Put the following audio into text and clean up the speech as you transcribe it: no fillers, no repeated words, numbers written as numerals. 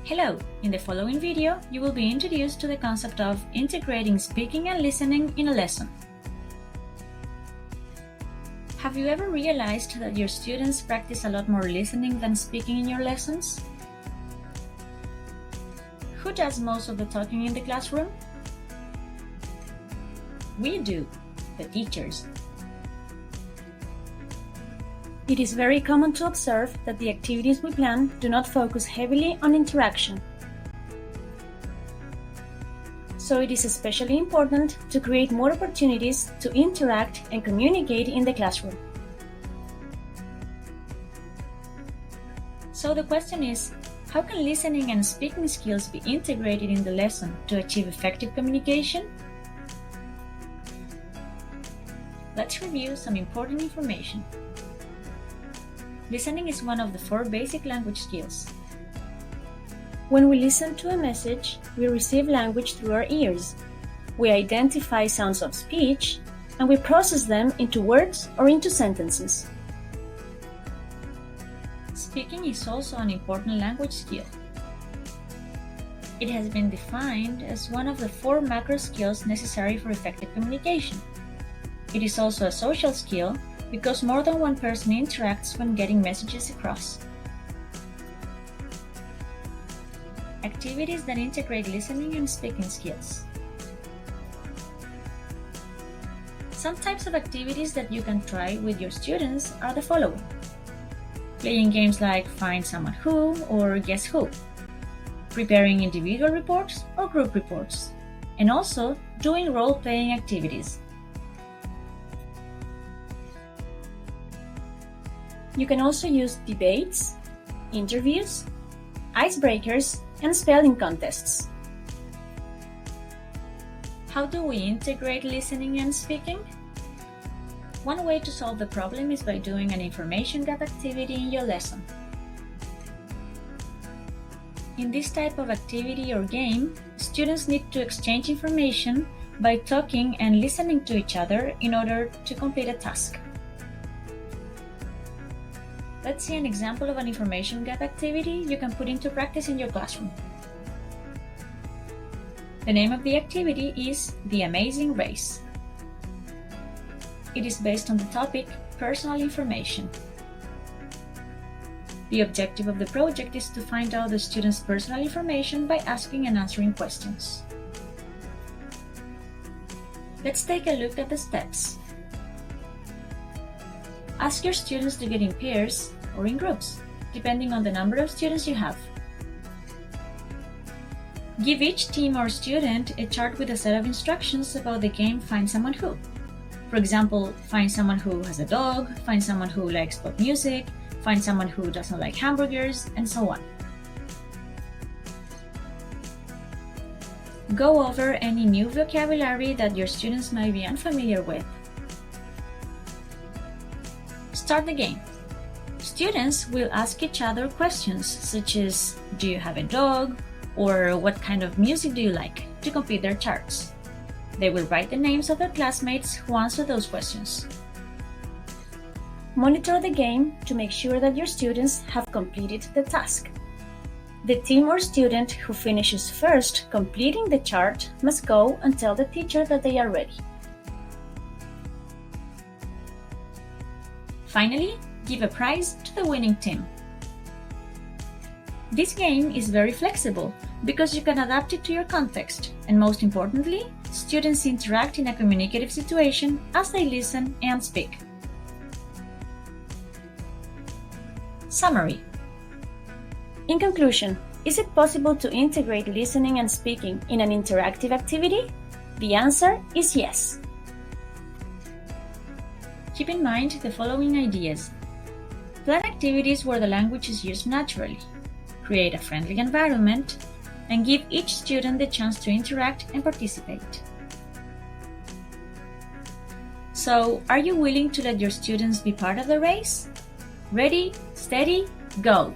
Hello! In the following video, you will be introduced to the concept of integrating speaking and listening in a lesson. Have you ever realized that your students practice a lot more listening than speaking in your lessons? Who does most of the talking in the classroom? We do, the teachers. It is very common to observe that the activities we plan do not focus heavily on interaction. So it is especially important to create more opportunities to interact and communicate in the classroom. So the question is, how can listening and speaking skills be integrated in the lesson to achieve effective communication? Let's review some important information. Listening is one of the 4 basic language skills. When we listen to a message, we receive language through our ears. We identify sounds of speech, and we process them into words or into sentences. Speaking is also an important language skill. It has been defined as one of the 4 macro skills necessary for effective communication. It is also a social skill because more than one person interacts when getting messages across. Activities that integrate listening and speaking skills. Some types of activities that you can try with your students are the following: playing games like Find Someone Who or Guess Who, preparing individual reports or group reports, and also doing role-playing activities. You can also use debates, interviews, icebreakers, and spelling contests. How do we integrate listening and speaking? One way to solve the problem is by doing an information gap activity in your lesson. In this type of activity or game, students need to exchange information by talking and listening to each other in order to complete a task. Let's see an example of an information gap activity you can put into practice in your classroom. The name of the activity is The Amazing Race. It is based on the topic Personal Information. The objective of the project is to find out the students' personal information by asking and answering questions. Let's take a look at the steps. Ask your students to get in pairs or in groups, depending on the number of students you have. Give each team or student a chart with a set of instructions about the game Find Someone Who. For example, find someone who has a dog, find someone who likes pop music, find someone who doesn't like hamburgers, and so on. Go over any new vocabulary that your students might be unfamiliar with. Start the game. Students will ask each other questions such as, do you have a dog? Or what kind of music do you like? To complete their charts. They will write the names of their classmates who answer those questions. Monitor the game to make sure that your students have completed the task. The team or student who finishes first completing the chart must go and tell the teacher that they are ready. Finally, give a prize to the winning team. This game is very flexible because you can adapt it to your context, and most importantly, students interact in a communicative situation as they listen and speak. Summary. In conclusion, is it possible to integrate listening and speaking in an interactive activity? The answer is yes. Keep in mind the following ideas. Plan activities where the language is used naturally. Create a friendly environment, and give each student the chance to interact and participate. So, are you willing to let your students be part of the race? Ready, steady, go!